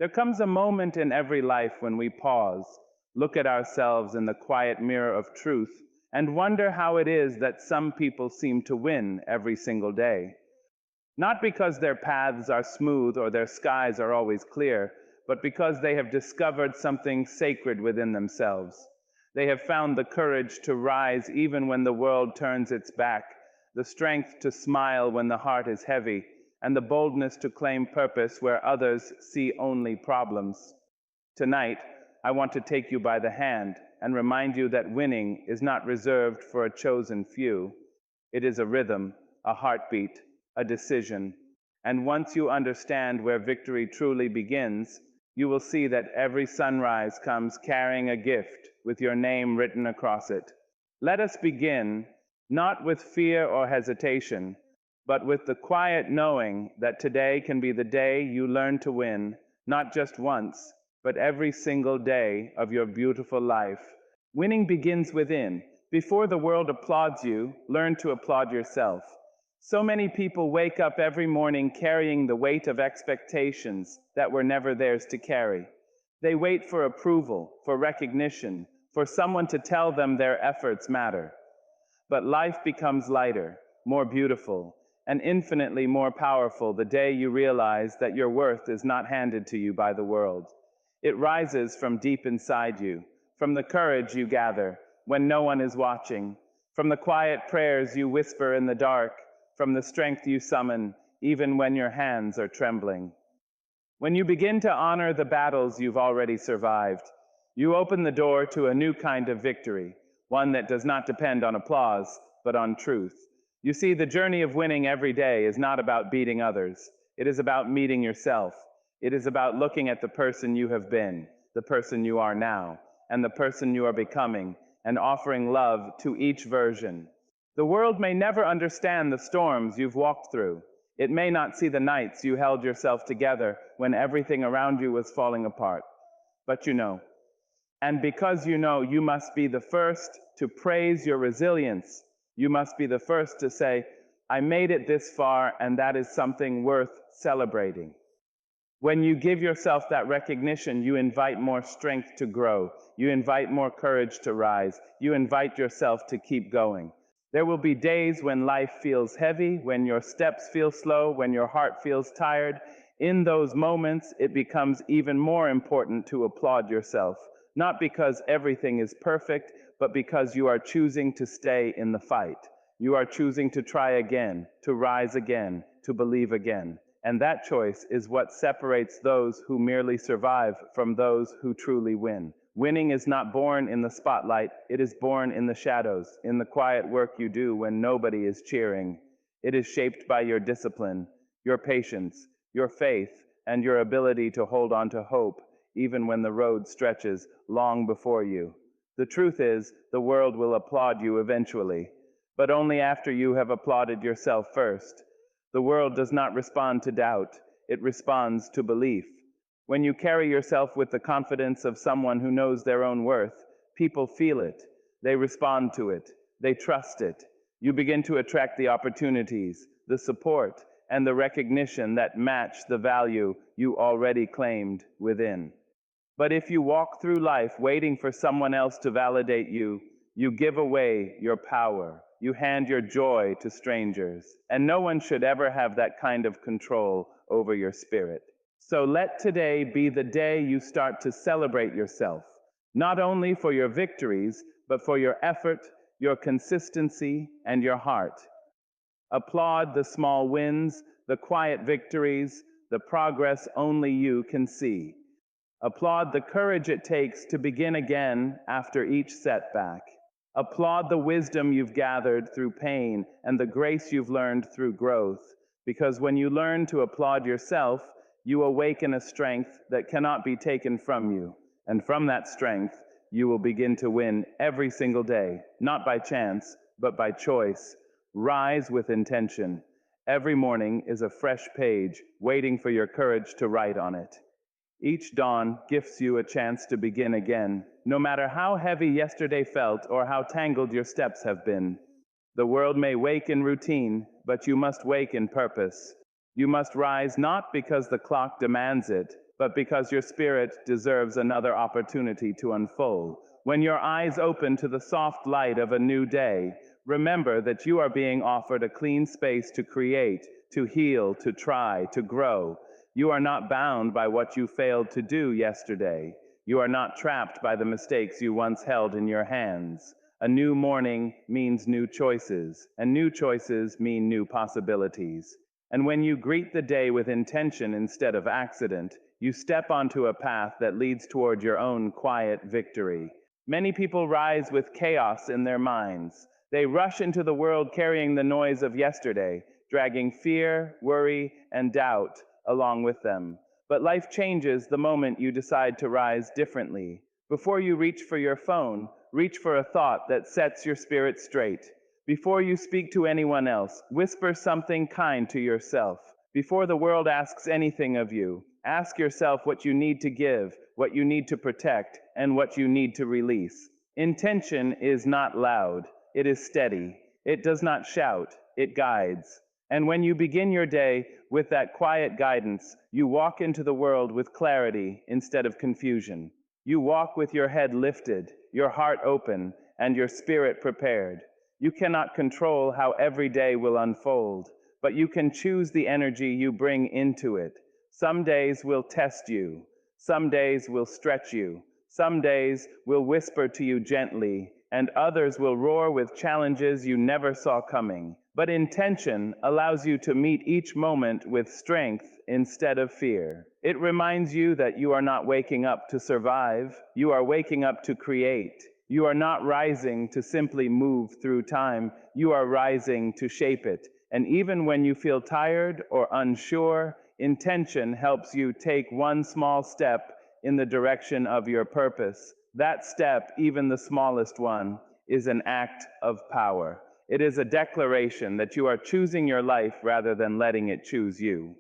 There comes a moment in every life when we pause, look at ourselves in the quiet mirror of truth, and wonder how it is that some people seem to win every single day. Not because their paths are smooth or their skies are always clear, but because they have discovered something sacred within themselves. They have found the courage to rise even when the world turns its back, the strength to smile when the heart is heavy, and the boldness to claim purpose where others see only problems. Tonight, I want to take you by the hand and remind you that winning is not reserved for a chosen few. It is a rhythm, a heartbeat, a decision. And once you understand where victory truly begins, you will see that every sunrise comes carrying a gift with your name written across it. Let us begin, not with fear or hesitation, but with the quiet knowing that today can be the day you learn to win, not just once, but every single day of your beautiful life. Winning begins within. Before the world applauds you, learn to applaud yourself. So many people wake up every morning carrying the weight of expectations that were never theirs to carry. They wait for approval, for recognition, for someone to tell them their efforts matter. But life becomes lighter, more beautiful, and infinitely more powerful the day you realize that your worth is not handed to you by the world. It rises from deep inside you, from the courage you gather when no one is watching, from the quiet prayers you whisper in the dark, from the strength you summon even when your hands are trembling. When you begin to honor the battles you've already survived, you open the door to a new kind of victory, one that does not depend on applause, but on truth. You see, the journey of winning every day is not about beating others. It is about meeting yourself. It is about looking at the person you have been, the person you are now, and the person you are becoming, and offering love to each version. The world may never understand the storms you've walked through. It may not see the nights you held yourself together when everything around you was falling apart. But you know. And because you know, you must be the first to praise your resilience. You must be the first to say, I made it this far, and that is something worth celebrating. When you give yourself that recognition, you invite more strength to grow. You invite more courage to rise. You invite yourself to keep going. There will be days when life feels heavy, when your steps feel slow, when your heart feels tired. In those moments, it becomes even more important to applaud yourself, not because everything is perfect, but because you are choosing to stay in the fight. You are choosing to try again, to rise again, to believe again. And that choice is what separates those who merely survive from those who truly win. Winning is not born in the spotlight, it is born in the shadows, in the quiet work you do when nobody is cheering. It is shaped by your discipline, your patience, your faith, and your ability to hold on to hope, even when the road stretches long before you. The truth is, the world will applaud you eventually, but only after you have applauded yourself first. The world does not respond to doubt, it responds to belief. When you carry yourself with the confidence of someone who knows their own worth, people feel it, they respond to it, they trust it. You begin to attract the opportunities, the support, and the recognition that match the value you already claimed within. But if you walk through life waiting for someone else to validate you, you give away your power. You hand your joy to strangers. And no one should ever have that kind of control over your spirit. So let today be the day you start to celebrate yourself, not only for your victories, but for your effort, your consistency, and your heart. Applaud the small wins, the quiet victories, the progress only you can see. Applaud the courage it takes to begin again after each setback. Applaud the wisdom you've gathered through pain and the grace you've learned through growth. Because when you learn to applaud yourself, you awaken a strength that cannot be taken from you. And from that strength, you will begin to win every single day, not by chance, but by choice. Rise with intention. Every morning is a fresh page waiting for your courage to write on it. Each dawn gifts you a chance to begin again, no matter how heavy yesterday felt or how tangled your steps have been. The world may wake in routine, but you must wake in purpose. You must rise not because the clock demands it, but because your spirit deserves another opportunity to unfold. When your eyes open to the soft light of a new day, remember that you are being offered a clean space to create, to heal, to try, to grow. You are not bound by what you failed to do yesterday. You are not trapped by the mistakes you once held in your hands. A new morning means new choices, and new choices mean new possibilities. And when you greet the day with intention instead of accident, you step onto a path that leads toward your own quiet victory. Many people rise with chaos in their minds. They rush into the world carrying the noise of yesterday, dragging fear, worry, and doubt along with them. But life changes the moment you decide to rise differently. Before you reach for your phone, reach for a thought that sets your spirit straight. Before you speak to anyone else, whisper something kind to yourself. Before the world asks anything of you, ask yourself what you need to give, what you need to protect, and what you need to release. Intention is not loud, it is steady. It does not shout, it guides. And when you begin your day with that quiet guidance, you walk into the world with clarity instead of confusion. You walk with your head lifted, your heart open, and your spirit prepared. You cannot control how every day will unfold, but you can choose the energy you bring into it. Some days will test you. Some days will stretch you. Some days will whisper to you gently, and others will roar with challenges you never saw coming. But intention allows you to meet each moment with strength instead of fear. It reminds you that you are not waking up to survive, you are waking up to create. You are not rising to simply move through time, you are rising to shape it. And even when you feel tired or unsure, intention helps you take one small step in the direction of your purpose. That step, even the smallest one, is an act of power. It is a declaration that you are choosing your life rather than letting it choose you.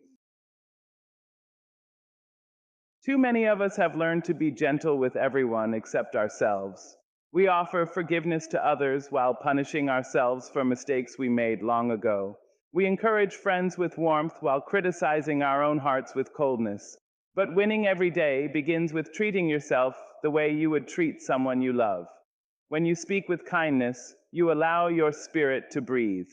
Too many of us have learned to be gentle with everyone except ourselves. We offer forgiveness to others while punishing ourselves for mistakes we made long ago. We encourage friends with warmth while criticizing our own hearts with coldness. But winning every day begins with treating yourself the way you would treat someone you love. When you speak with kindness, you allow your spirit to breathe.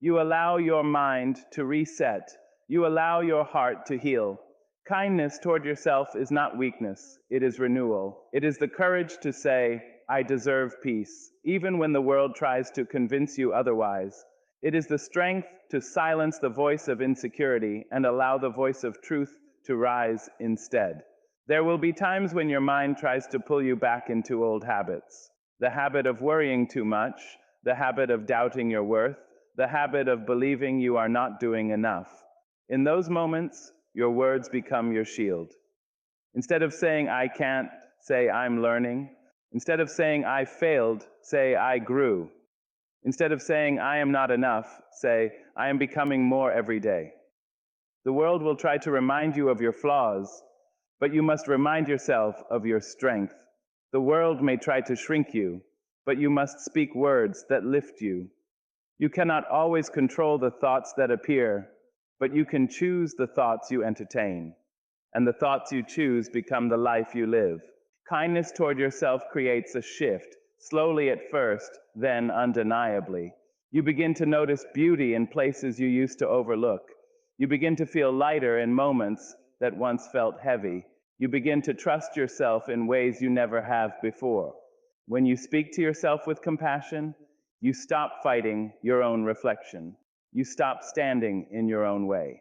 You allow your mind to reset. You allow your heart to heal. Kindness toward yourself is not weakness, it is renewal. It is the courage to say, I deserve peace, even when the world tries to convince you otherwise. It is the strength to silence the voice of insecurity and allow the voice of truth to rise instead. There will be times when your mind tries to pull you back into old habits. The habit of worrying too much, the habit of doubting your worth, the habit of believing you are not doing enough. In those moments, your words become your shield. Instead of saying, I can't, say, I'm learning. Instead of saying, I failed, say, I grew. Instead of saying, I am not enough, say, I am becoming more every day. The world will try to remind you of your flaws, but you must remind yourself of your strength. The world may try to shrink you, but you must speak words that lift you. You cannot always control the thoughts that appear, but you can choose the thoughts you entertain. And the thoughts you choose become the life you live. Kindness toward yourself creates a shift, slowly at first, then undeniably. You begin to notice beauty in places you used to overlook. You begin to feel lighter in moments that once felt heavy. You begin to trust yourself in ways you never have before. When you speak to yourself with compassion, you stop fighting your own reflection. You stop standing in your own way.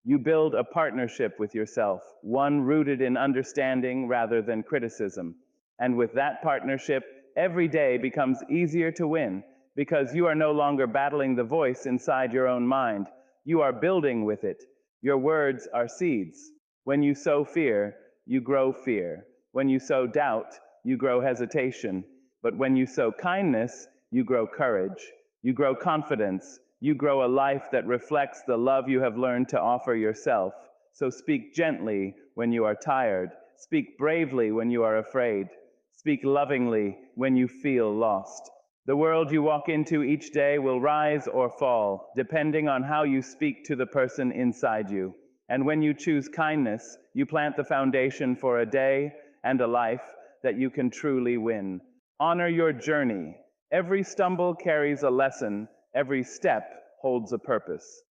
You build a partnership with yourself, one rooted in understanding rather than criticism. And with that partnership, every day becomes easier to win because you are no longer battling the voice inside your own mind. You are building with it. Your words are seeds. When you sow fear, you grow fear. When you sow doubt, you grow hesitation. But when you sow kindness, you grow courage. You grow confidence. You grow a life that reflects the love you have learned to offer yourself. So speak gently when you are tired. Speak bravely when you are afraid. Speak lovingly when you feel lost. The world you walk into each day will rise or fall, depending on how you speak to the person inside you. And when you choose kindness, you plant the foundation for a day and a life that you can truly win. Honor your journey. Every stumble carries a lesson, every step holds a purpose.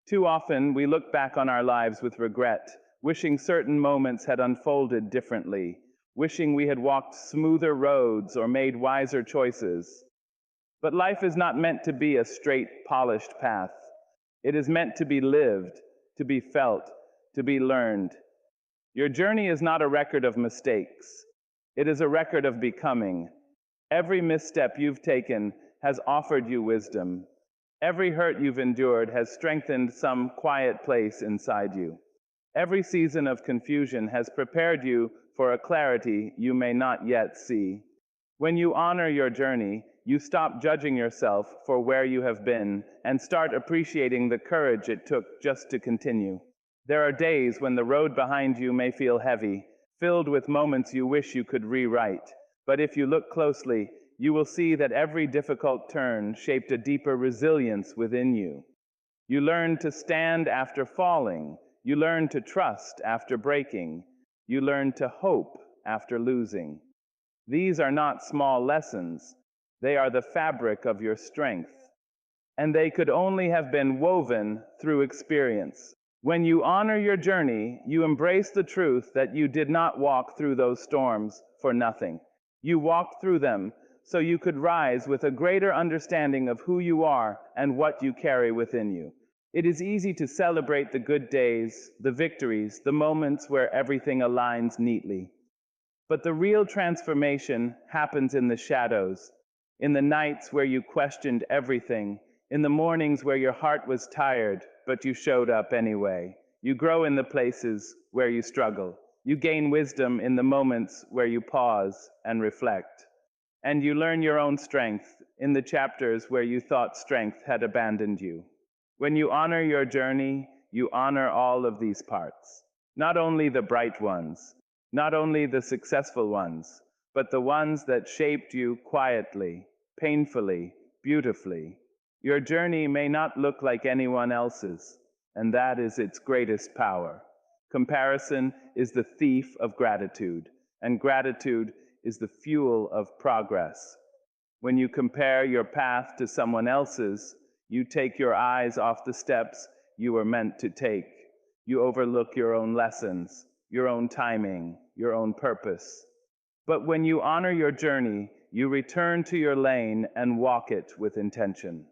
Too often, we look back on our lives with regret, wishing certain moments had unfolded differently, wishing we had walked smoother roads or made wiser choices. But life is not meant to be a straight, polished path. It is meant to be lived, to be felt, to be learned. Your journey is not a record of mistakes. It is a record of becoming. Every misstep you've taken has offered you wisdom. Every hurt you've endured has strengthened some quiet place inside you. Every season of confusion has prepared you for a clarity you may not yet see. When you honor your journey, you stop judging yourself for where you have been and start appreciating the courage it took just to continue. There are days when the road behind you may feel heavy, filled with moments you wish you could rewrite. But if you look closely, you will see that every difficult turn shaped a deeper resilience within you. You learn to stand after falling. You learn to trust after breaking. You learn to hope after losing. These are not small lessons. They are the fabric of your strength. And they could only have been woven through experience. When you honor your journey, you embrace the truth that you did not walk through those storms for nothing. You walked through them so you could rise with a greater understanding of who you are and what you carry within you. It is easy to celebrate the good days, the victories, the moments where everything aligns neatly. But the real transformation happens in the shadows, in the nights where you questioned everything, in the mornings where your heart was tired, but you showed up anyway. You grow in the places where you struggle. You gain wisdom in the moments where you pause and reflect. And you learn your own strength in the chapters where you thought strength had abandoned you. When you honor your journey, you honor all of these parts. Not only the bright ones, not only the successful ones, but the ones that shaped you quietly, painfully, beautifully. Your journey may not look like anyone else's, and that is its greatest power. Comparison is the thief of gratitude, and gratitude is the fuel of progress. When you compare your path to someone else's, you take your eyes off the steps you were meant to take. You overlook your own lessons, your own timing, your own purpose. But when you honor your journey, you return to your lane and walk it with intention.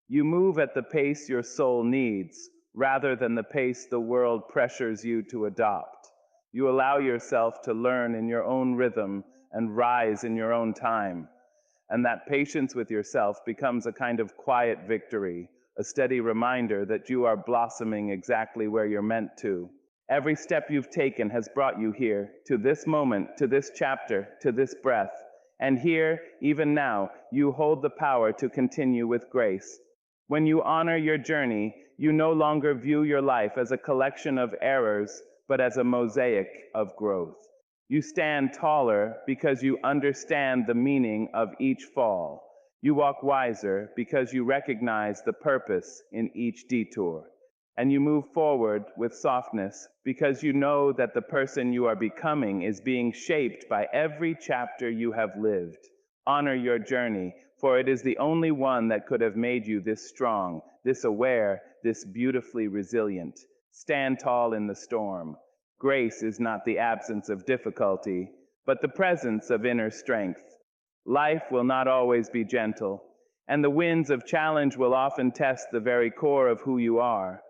You move at the pace your soul needs, rather than the pace the world pressures you to adopt. You allow yourself to learn in your own rhythm and rise in your own time. And that patience with yourself becomes a kind of quiet victory, a steady reminder that you are blossoming exactly where you're meant to. Every step you've taken has brought you here, to this moment, to this chapter, to this breath. And here, even now, you hold the power to continue with grace. When you honor your journey, you no longer view your life as a collection of errors, but as a mosaic of growth. You stand taller because you understand the meaning of each fall. You walk wiser because you recognize the purpose in each detour. And you move forward with softness because you know that the person you are becoming is being shaped by every chapter you have lived. Honor your journey, for it is the only one that could have made you this strong, this aware, this beautifully resilient. Stand tall in the storm. Grace is not the absence of difficulty, but the presence of inner strength. Life will not always be gentle, and the winds of challenge will often test the very core of who you are.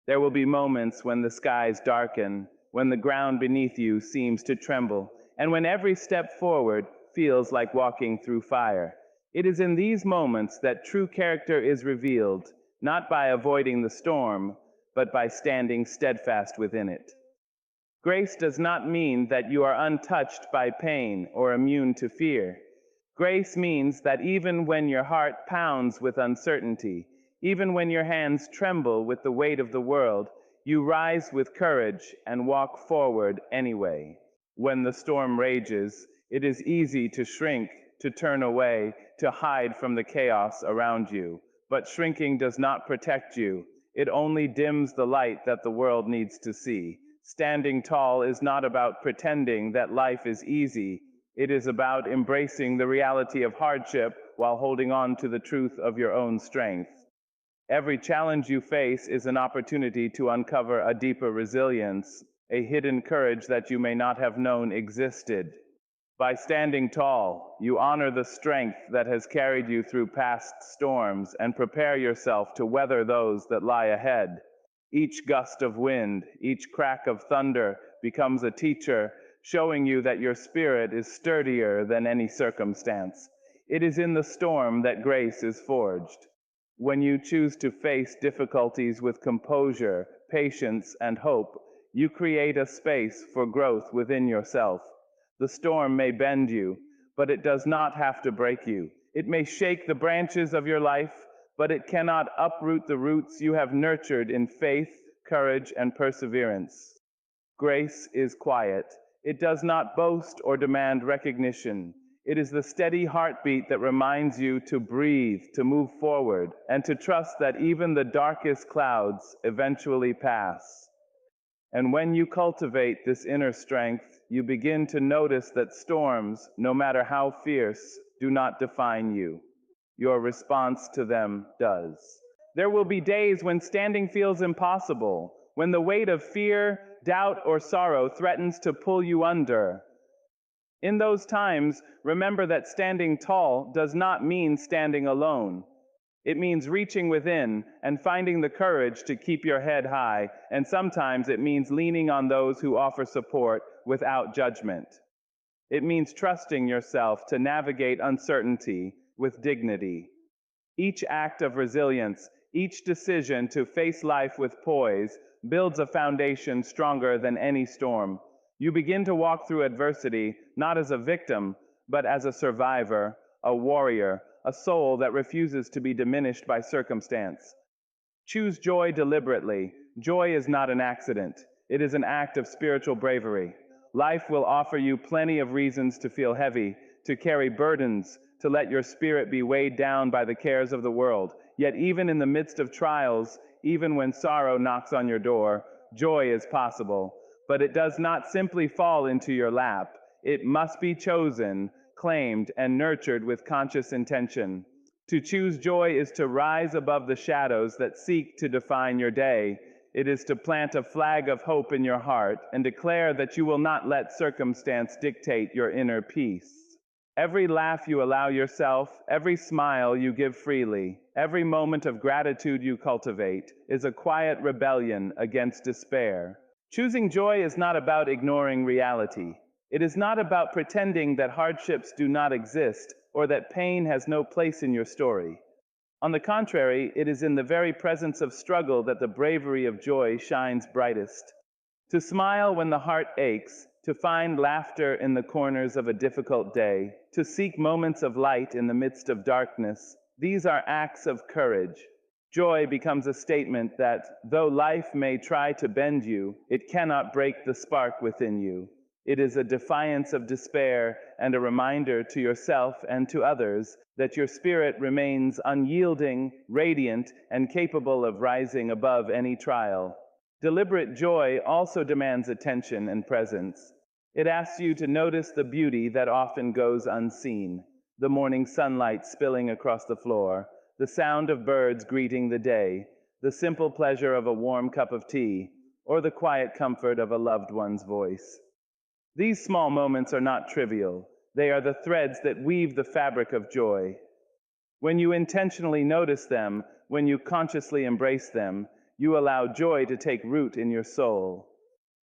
There will be moments when the skies darken, when the ground beneath you seems to tremble, and when every step forward feels like walking through fire. It is in these moments that true character is revealed, not by avoiding the storm, but by standing steadfast within it. Grace does not mean that you are untouched by pain or immune to fear. Grace means that even when your heart pounds with uncertainty, even when your hands tremble with the weight of the world, you rise with courage and walk forward anyway. When the storm rages, it is easy to shrink, to turn away, to hide from the chaos around you. But shrinking does not protect you. It only dims the light that the world needs to see. Standing tall is not about pretending that life is easy. It is about embracing the reality of hardship while holding on to the truth of your own strength. Every challenge you face is an opportunity to uncover a deeper resilience, a hidden courage that you may not have known existed. By standing tall, you honor the strength that has carried you through past storms and prepare yourself to weather those that lie ahead. Each gust of wind, each crack of thunder becomes a teacher, showing you that your spirit is sturdier than any circumstance. It is in the storm that grace is forged. When you choose to face difficulties with composure, patience, and hope, you create a space for growth within yourself. The storm may bend you, but it does not have to break you. It may shake the branches of your life, but it cannot uproot the roots you have nurtured in faith, courage, and perseverance. Grace is quiet. It does not boast or demand recognition. It is the steady heartbeat that reminds you to breathe, to move forward, and to trust that even the darkest clouds eventually pass. And when you cultivate this inner strength, you begin to notice that storms, no matter how fierce, do not define you. Your response to them does. There will be days when standing feels impossible, when the weight of fear, doubt, or sorrow threatens to pull you under. In those times, remember that standing tall does not mean standing alone. It means reaching within and finding the courage to keep your head high, and sometimes it means leaning on those who offer support without judgment. It means trusting yourself to navigate uncertainty with dignity. Each act of resilience, each decision to face life with poise, builds a foundation stronger than any storm. You begin to walk through adversity not as a victim, but as a survivor, a warrior, a soul that refuses to be diminished by circumstance. Choose joy deliberately. Joy is not an accident. It is an act of spiritual bravery. Life will offer you plenty of reasons to feel heavy, to carry burdens, to let your spirit be weighed down by the cares of the world. Yet even in the midst of trials, even when sorrow knocks on your door, joy is possible. But it does not simply fall into your lap. It must be chosen, claimed, and nurtured with conscious intention. To choose joy is to rise above the shadows that seek to define your day. It is to plant a flag of hope in your heart and declare that you will not let circumstance dictate your inner peace. Every laugh you allow yourself, every smile you give freely, every moment of gratitude you cultivate is a quiet rebellion against despair. Choosing joy is not about ignoring reality. It is not about pretending that hardships do not exist or that pain has no place in your story. On the contrary, it is in the very presence of struggle that the bravery of joy shines brightest. To smile when the heart aches, to find laughter in the corners of a difficult day, to seek moments of light in the midst of darkness, these are acts of courage. Joy becomes a statement that, though life may try to bend you, it cannot break the spark within you. It is a defiance of despair and a reminder to yourself and to others that your spirit remains unyielding, radiant, and capable of rising above any trial. Deliberate joy also demands attention and presence. It asks you to notice the beauty that often goes unseen: the morning sunlight spilling across the floor, the sound of birds greeting the day, the simple pleasure of a warm cup of tea, or the quiet comfort of a loved one's voice. These small moments are not trivial. They are the threads that weave the fabric of joy. When you intentionally notice them, when you consciously embrace them, you allow joy to take root in your soul.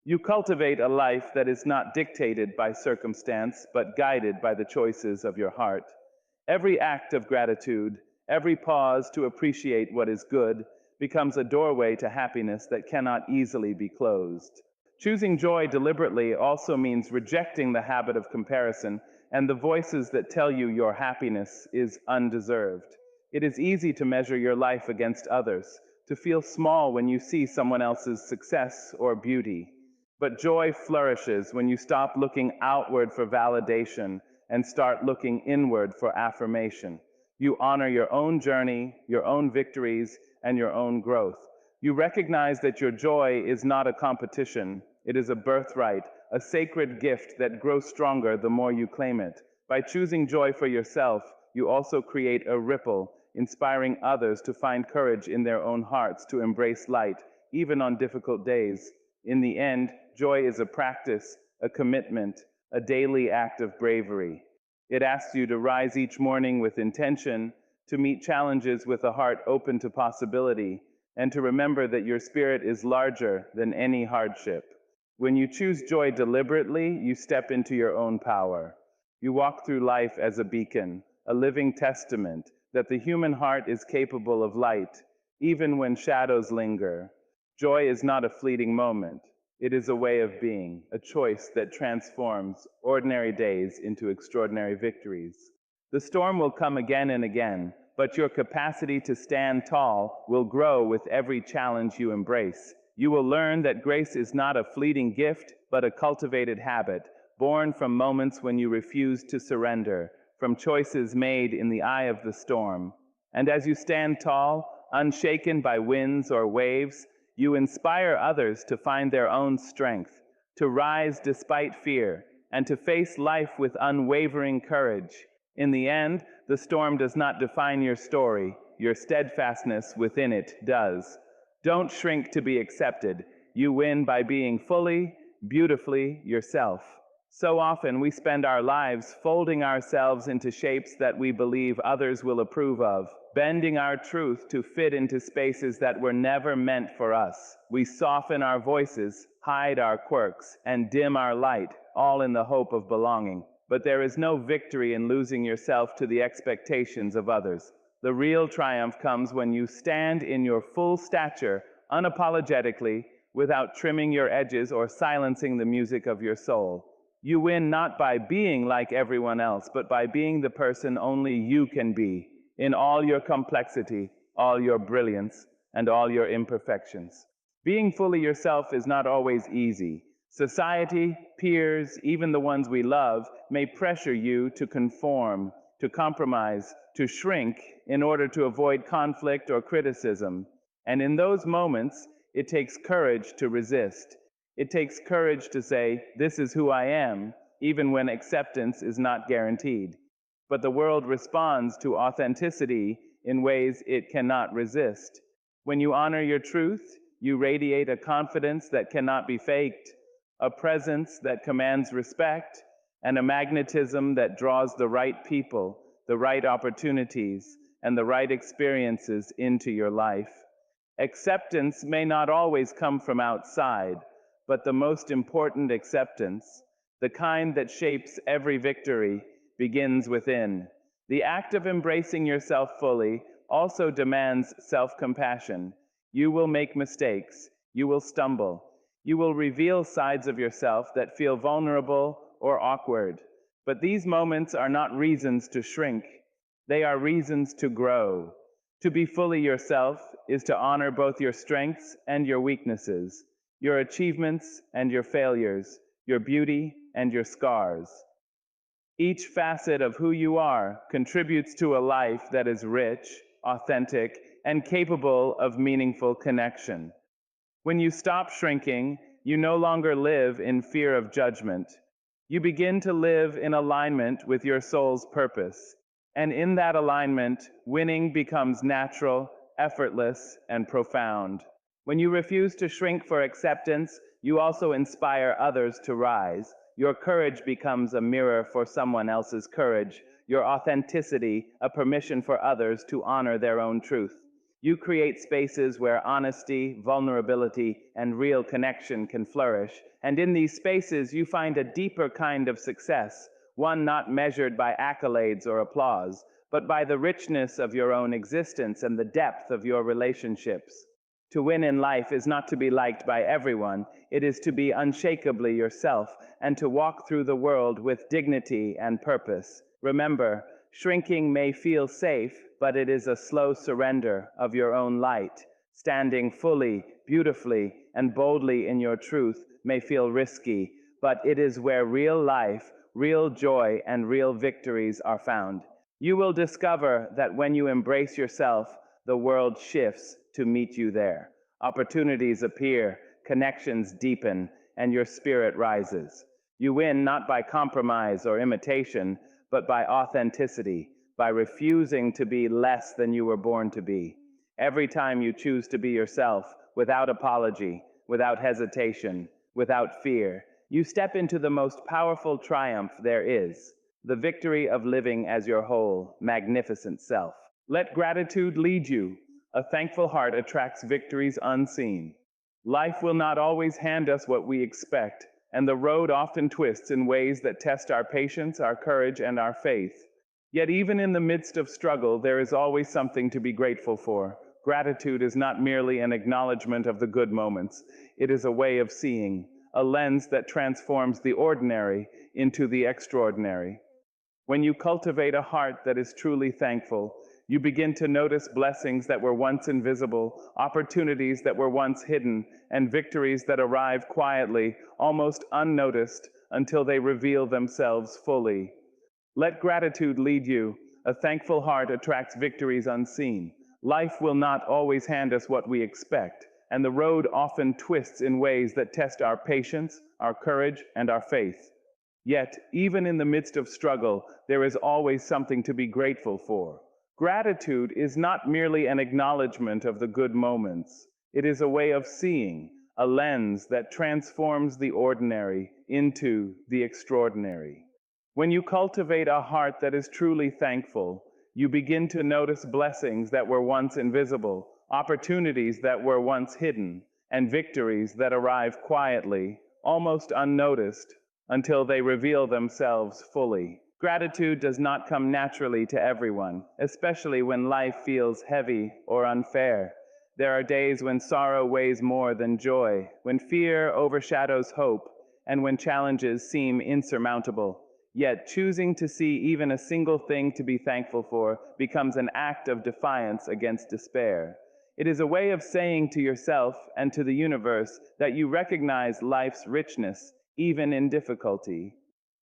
You cultivate a life that is not dictated by circumstance, but guided by the choices of your heart. Every act of gratitude, every pause to appreciate what is good, becomes a doorway to happiness that cannot easily be closed. Choosing joy deliberately also means rejecting the habit of comparison and the voices that tell you your happiness is undeserved. It is easy to measure your life against others, to feel small when you see someone else's success or beauty. But joy flourishes when you stop looking outward for validation and start looking inward for affirmation. You honor your own journey, your own victories, and your own growth. You recognize that your joy is not a competition, it is a birthright, a sacred gift that grows stronger the more you claim it. By choosing joy for yourself, you also create a ripple, inspiring others to find courage in their own hearts to embrace light, even on difficult days. In the end, joy is a practice, a commitment, a daily act of bravery. It asks you to rise each morning with intention, to meet challenges with a heart open to possibility, and to remember that your spirit is larger than any hardship. When you choose joy deliberately, you step into your own power. You walk through life as a beacon, a living testament that the human heart is capable of light, even when shadows linger. Joy is not a fleeting moment. It is a way of being, a choice that transforms ordinary days into extraordinary victories. The storm will come again and again, but your capacity to stand tall will grow with every challenge you embrace. You will learn that grace is not a fleeting gift, but a cultivated habit, born from moments when you refuse to surrender, from choices made in the eye of the storm. And as you stand tall, unshaken by winds or waves, you inspire others to find their own strength, to rise despite fear, and to face life with unwavering courage. In the end, the storm does not define your story, your steadfastness within it does. Don't shrink to be accepted. You win by being fully, beautifully yourself. So often we spend our lives folding ourselves into shapes that we believe others will approve of, bending our truth to fit into spaces that were never meant for us. We soften our voices, hide our quirks, and dim our light, all in the hope of belonging. But there is no victory in losing yourself to the expectations of others. The real triumph comes when you stand in your full stature, unapologetically, without trimming your edges or silencing the music of your soul. You win not by being like everyone else, but by being the person only you can be, in all your complexity, all your brilliance, and all your imperfections. Being fully yourself is not always easy. Society, peers, even the ones we love, may pressure you to conform, to compromise, to shrink in order to avoid conflict or criticism. And in those moments, it takes courage to resist. It takes courage to say, "This is who I am," even when acceptance is not guaranteed. But the world responds to authenticity in ways it cannot resist. When you honor your truth, you radiate a confidence that cannot be faked, a presence that commands respect, and a magnetism that draws the right people, the right opportunities, and the right experiences into your life. Acceptance may not always come from outside, but the most important acceptance, the kind that shapes every victory, begins within. The act of embracing yourself fully also demands self-compassion. You will make mistakes, you will stumble, you will reveal sides of yourself that feel vulnerable or awkward. But these moments are not reasons to shrink, they are reasons to grow. To be fully yourself is to honor both your strengths and your weaknesses, your achievements and your failures, your beauty and your scars. Each facet of who you are contributes to a life that is rich, authentic, and capable of meaningful connection. When you stop shrinking, you no longer live in fear of judgment. You begin to live in alignment with your soul's purpose. And in that alignment, winning becomes natural, effortless, and profound. When you refuse to shrink for acceptance, you also inspire others to rise. Your courage becomes a mirror for someone else's courage, your authenticity a permission for others to honor their own truth. You create spaces where honesty, vulnerability, and real connection can flourish. And in these spaces, you find a deeper kind of success, one not measured by accolades or applause, but by the richness of your own existence and the depth of your relationships. To win in life is not to be liked by everyone, it is to be unshakably yourself and to walk through the world with dignity and purpose. Remember, shrinking may feel safe, but it is a slow surrender of your own light. Standing fully, beautifully, and boldly in your truth may feel risky, but it is where real life, real joy, and real victories are found. You will discover that when you embrace yourself, the world shifts to meet you there. Opportunities appear, connections deepen, and your spirit rises. You win not by compromise or imitation, but by authenticity, by refusing to be less than you were born to be. Every time you choose to be yourself, without apology, without hesitation, without fear, you step into the most powerful triumph there is, the victory of living as your whole, magnificent self. Let gratitude lead you. A thankful heart attracts victories unseen. Life will not always hand us what we expect, and the road often twists in ways that test our patience, our courage, and our faith. Yet even in the midst of struggle, there is always something to be grateful for. Gratitude is not merely an acknowledgement of the good moments. It is a way of seeing, a lens that transforms the ordinary into the extraordinary. When you cultivate a heart that is truly thankful, you begin to notice blessings that were once invisible, opportunities that were once hidden, and victories that arrive quietly, almost unnoticed, until they reveal themselves fully. Let gratitude lead you. A thankful heart attracts victories unseen. Life will not always hand us what we expect, and the road often twists in ways that test our patience, our courage, and our faith. Yet, even in the midst of struggle, there is always something to be grateful for. Gratitude is not merely an acknowledgement of the good moments. It is a way of seeing, a lens that transforms the ordinary into the extraordinary. When you cultivate a heart that is truly thankful, you begin to notice blessings that were once invisible, opportunities that were once hidden, and victories that arrive quietly, almost unnoticed, until they reveal themselves fully. Gratitude does not come naturally to everyone, especially when life feels heavy or unfair. There are days when sorrow weighs more than joy, when fear overshadows hope, and when challenges seem insurmountable. Yet choosing to see even a single thing to be thankful for becomes an act of defiance against despair. It is a way of saying to yourself and to the universe that you recognize life's richness, even in difficulty.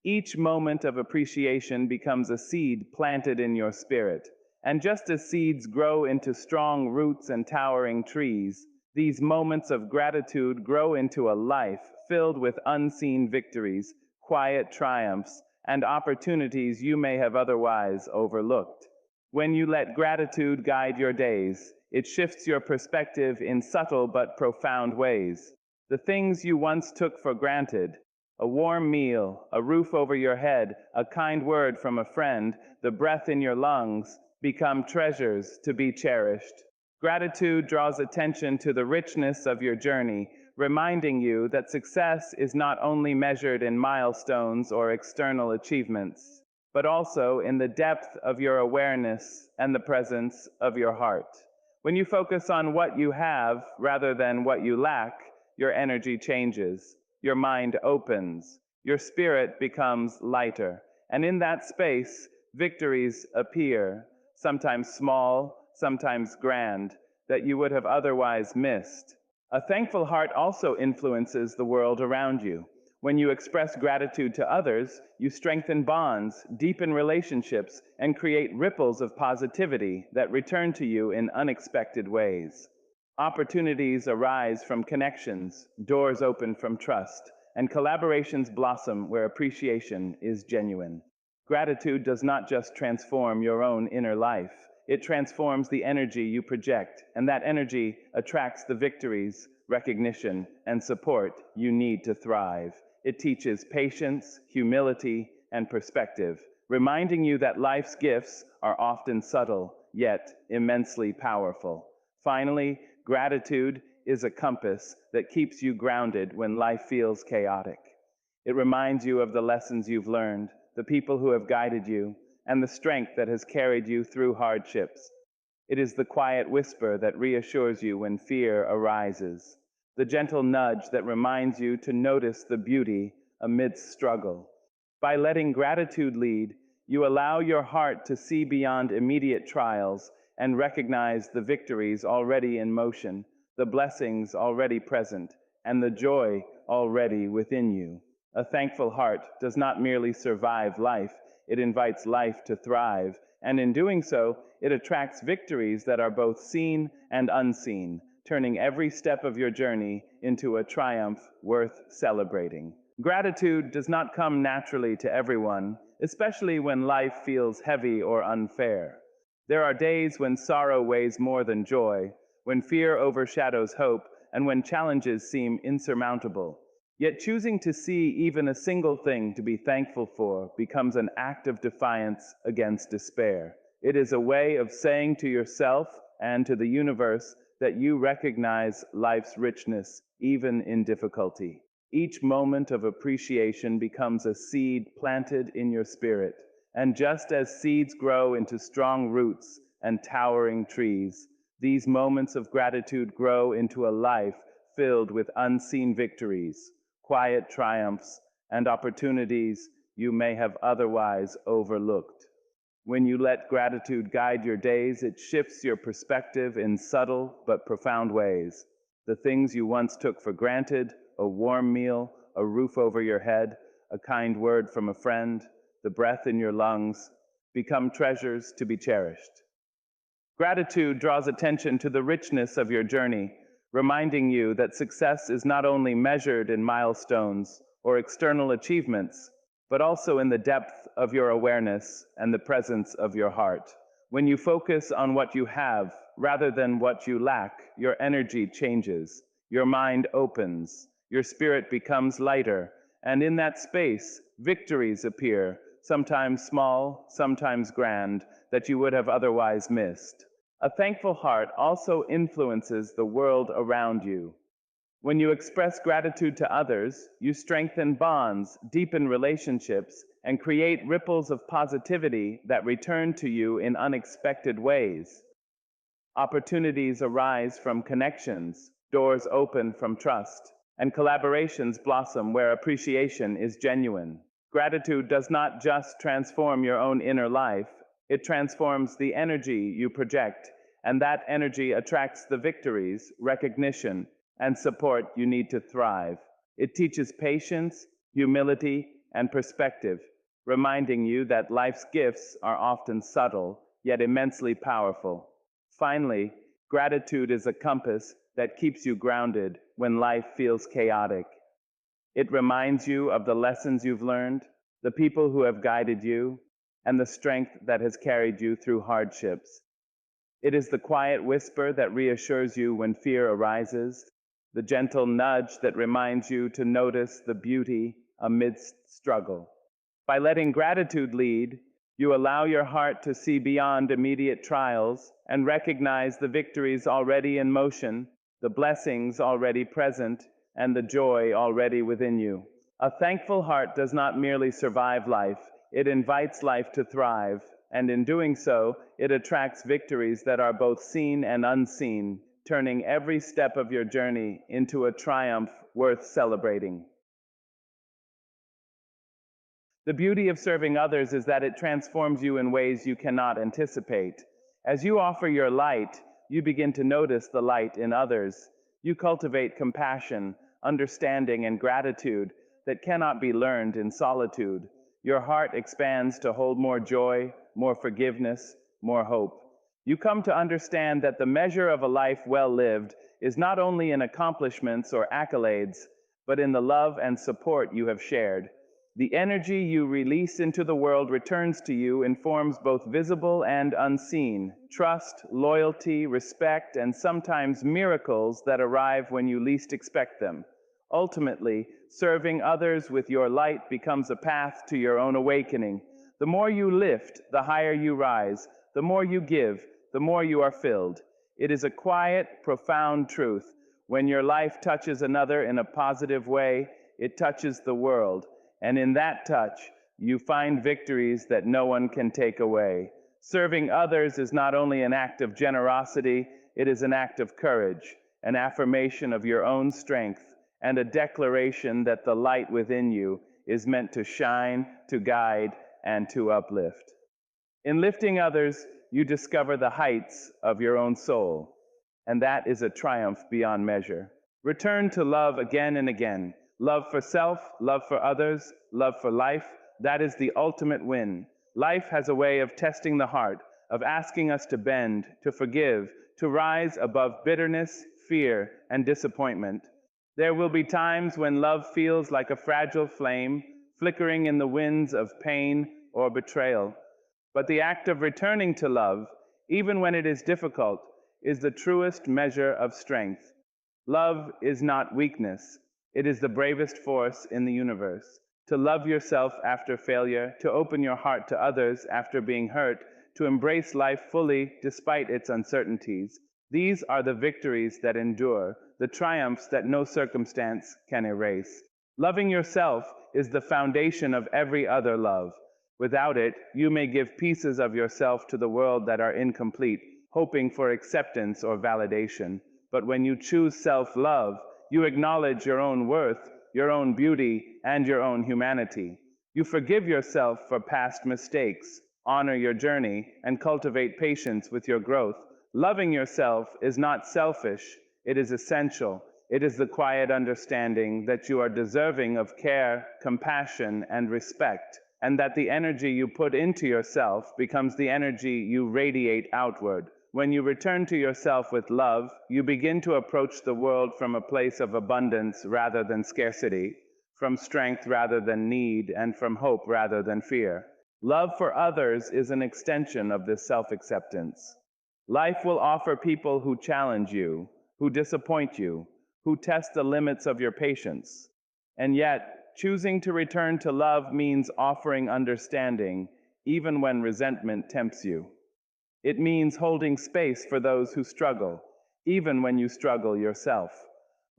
Each moment of appreciation becomes a seed planted in your spirit. And just as seeds grow into strong roots and towering trees, these moments of gratitude grow into a life filled with unseen victories, quiet triumphs, and opportunities you may have otherwise overlooked. When you let gratitude guide your days, it shifts your perspective in subtle but profound ways. The things you once took for granted, a warm meal, a roof over your head, a kind word from a friend, the breath in your lungs, become treasures to be cherished. Gratitude draws attention to the richness of your journey, reminding you that success is not only measured in milestones or external achievements, but also in the depth of your awareness and the presence of your heart. When you focus on what you have rather than what you lack, your energy changes. Your mind opens, your spirit becomes lighter, and in that space, victories appear, sometimes small, sometimes grand, that you would have otherwise missed. A thankful heart also influences the world around you. When you express gratitude to others, you strengthen bonds, deepen relationships, and create ripples of positivity that return to you in unexpected ways. Opportunities arise from connections, doors open from trust, and collaborations blossom where appreciation is genuine. Gratitude does not just transform your own inner life, it transforms the energy you project, and that energy attracts the victories, recognition, and support you need to thrive. It teaches patience, humility, and perspective, reminding you that life's gifts are often subtle, yet immensely powerful. Finally, gratitude is a compass that keeps you grounded when life feels chaotic. It reminds you of the lessons you've learned, the people who have guided you, and the strength that has carried you through hardships. It is the quiet whisper that reassures you when fear arises, the gentle nudge that reminds you to notice the beauty amidst struggle. By letting gratitude lead, you allow your heart to see beyond immediate trials and recognize the victories already in motion, the blessings already present, and the joy already within you. A thankful heart does not merely survive life, it invites life to thrive, and in doing so, it attracts victories that are both seen and unseen, turning every step of your journey into a triumph worth celebrating. Gratitude does not come naturally to everyone, especially when life feels heavy or unfair. There are days when sorrow weighs more than joy, when fear overshadows hope, and when challenges seem insurmountable. Yet choosing to see even a single thing to be thankful for becomes an act of defiance against despair. It is a way of saying to yourself and to the universe that you recognize life's richness even in difficulty. Each moment of appreciation becomes a seed planted in your spirit. And just as seeds grow into strong roots and towering trees, these moments of gratitude grow into a life filled with unseen victories, quiet triumphs, and opportunities you may have otherwise overlooked. When you let gratitude guide your days, it shifts your perspective in subtle but profound ways. The things you once took for granted, a warm meal, a roof over your head, a kind word from a friend, the breath in your lungs, become treasures to be cherished. Gratitude draws attention to the richness of your journey, reminding you that success is not only measured in milestones or external achievements, but also in the depth of your awareness and the presence of your heart. When you focus on what you have rather than what you lack, your energy changes, your mind opens, your spirit becomes lighter, and in that space, victories appear, sometimes small, sometimes grand, that you would have otherwise missed. A thankful heart also influences the world around you. When you express gratitude to others, you strengthen bonds, deepen relationships, and create ripples of positivity that return to you in unexpected ways. Opportunities arise from connections, doors open from trust, and collaborations blossom where appreciation is genuine. Gratitude does not just transform your own inner life, it transforms the energy you project, and that energy attracts the victories, recognition, and support you need to thrive. It teaches patience, humility, and perspective, reminding you that life's gifts are often subtle, yet immensely powerful. Finally, gratitude is a compass that keeps you grounded when life feels chaotic. It reminds you of the lessons you've learned, the people who have guided you, and the strength that has carried you through hardships. It is the quiet whisper that reassures you when fear arises, the gentle nudge that reminds you to notice the beauty amidst struggle. By letting gratitude lead, you allow your heart to see beyond immediate trials and recognize the victories already in motion, the blessings already present, and the joy already within you. A thankful heart does not merely survive life, it invites life to thrive, and in doing so, it attracts victories that are both seen and unseen, turning every step of your journey into a triumph worth celebrating. The beauty of serving others is that it transforms you in ways you cannot anticipate. As you offer your light, you begin to notice the light in others. You cultivate compassion, understanding, and gratitude that cannot be learned in solitude. Your heart expands to hold more joy, more forgiveness, more hope. You come to understand that the measure of a life well lived is not only in accomplishments or accolades, but in the love and support you have shared. The energy you release into the world returns to you in forms both visible and unseen: trust, loyalty, respect, and sometimes miracles that arrive when you least expect them. Ultimately, serving others with your light becomes a path to your own awakening. The more you lift, the higher you rise. The more you give, the more you are filled. It is a quiet, profound truth. When your life touches another in a positive way, it touches the world. And in that touch, you find victories that no one can take away. Serving others is not only an act of generosity, it is an act of courage, an affirmation of your own strength, and a declaration that the light within you is meant to shine, to guide, and to uplift. In lifting others, you discover the heights of your own soul, and that is a triumph beyond measure. Return to love again and again. Love for self, love for others, love for life. That is the ultimate win. Life has a way of testing the heart, of asking us to bend, to forgive, to rise above bitterness, fear, and disappointment. There will be times when love feels like a fragile flame, flickering in the winds of pain or betrayal. But the act of returning to love, even when it is difficult, is the truest measure of strength. Love is not weakness, it is the bravest force in the universe. To love yourself after failure, to open your heart to others after being hurt, to embrace life fully despite its uncertainties. These are the victories that endure, the triumphs that no circumstance can erase. Loving yourself is the foundation of every other love. Without it, you may give pieces of yourself to the world that are incomplete, hoping for acceptance or validation. But when you choose self-love, you acknowledge your own worth, your own beauty, and your own humanity. You forgive yourself for past mistakes, honor your journey, and cultivate patience with your growth. Loving yourself is not selfish, it is essential. It is the quiet understanding that you are deserving of care, compassion, and respect, and that the energy you put into yourself becomes the energy you radiate outward. When you return to yourself with love, you begin to approach the world from a place of abundance rather than scarcity, from strength rather than need, and from hope rather than fear. Love for others is an extension of this self-acceptance. Life will offer people who challenge you, who disappoint you, who test the limits of your patience. And yet, choosing to return to love means offering understanding, even when resentment tempts you. It means holding space for those who struggle, even when you struggle yourself.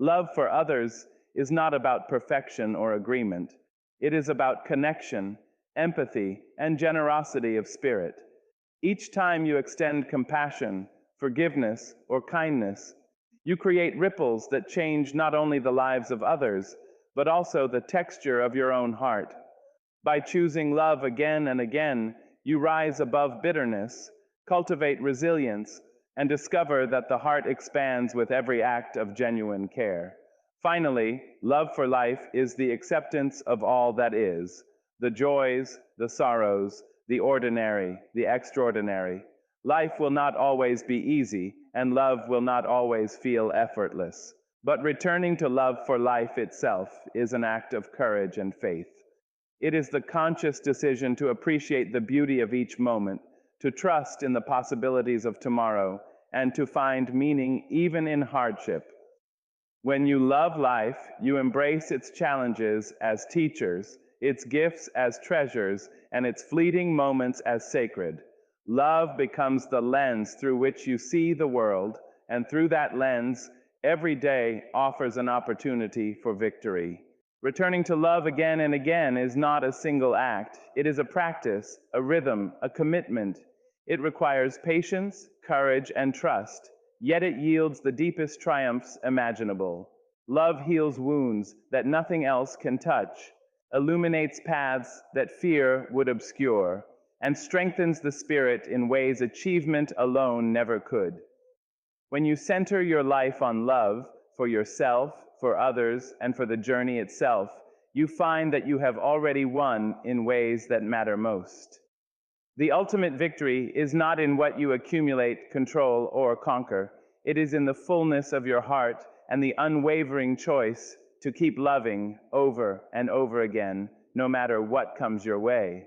Love for others is not about perfection or agreement. It is about connection, empathy, and generosity of spirit. Each time you extend compassion, forgiveness, or kindness, you create ripples that change not only the lives of others, but also the texture of your own heart. By choosing love again and again, you rise above bitterness, cultivate resilience, and discover that the heart expands with every act of genuine care. Finally, love for life is the acceptance of all that is, the joys, the sorrows, the ordinary, the extraordinary. Life will not always be easy, and love will not always feel effortless. But returning to love for life itself is an act of courage and faith. It is the conscious decision to appreciate the beauty of each moment, to trust in the possibilities of tomorrow, and to find meaning even in hardship. When you love life, you embrace its challenges as teachers, its gifts as treasures, and its fleeting moments as sacred. Love becomes the lens through which you see the world, and through that lens, every day offers an opportunity for victory. Returning to love again and again is not a single act. It is a practice, a rhythm, a commitment. It requires patience, courage, and trust, yet it yields the deepest triumphs imaginable. Love heals wounds that nothing else can touch, illuminates paths that fear would obscure, and strengthens the spirit in ways achievement alone never could. When you center your life on love, for yourself, for others, and for the journey itself, you find that you have already won in ways that matter most. The ultimate victory is not in what you accumulate, control, or conquer. It is in the fullness of your heart and the unwavering choice to keep loving over and over again, no matter what comes your way.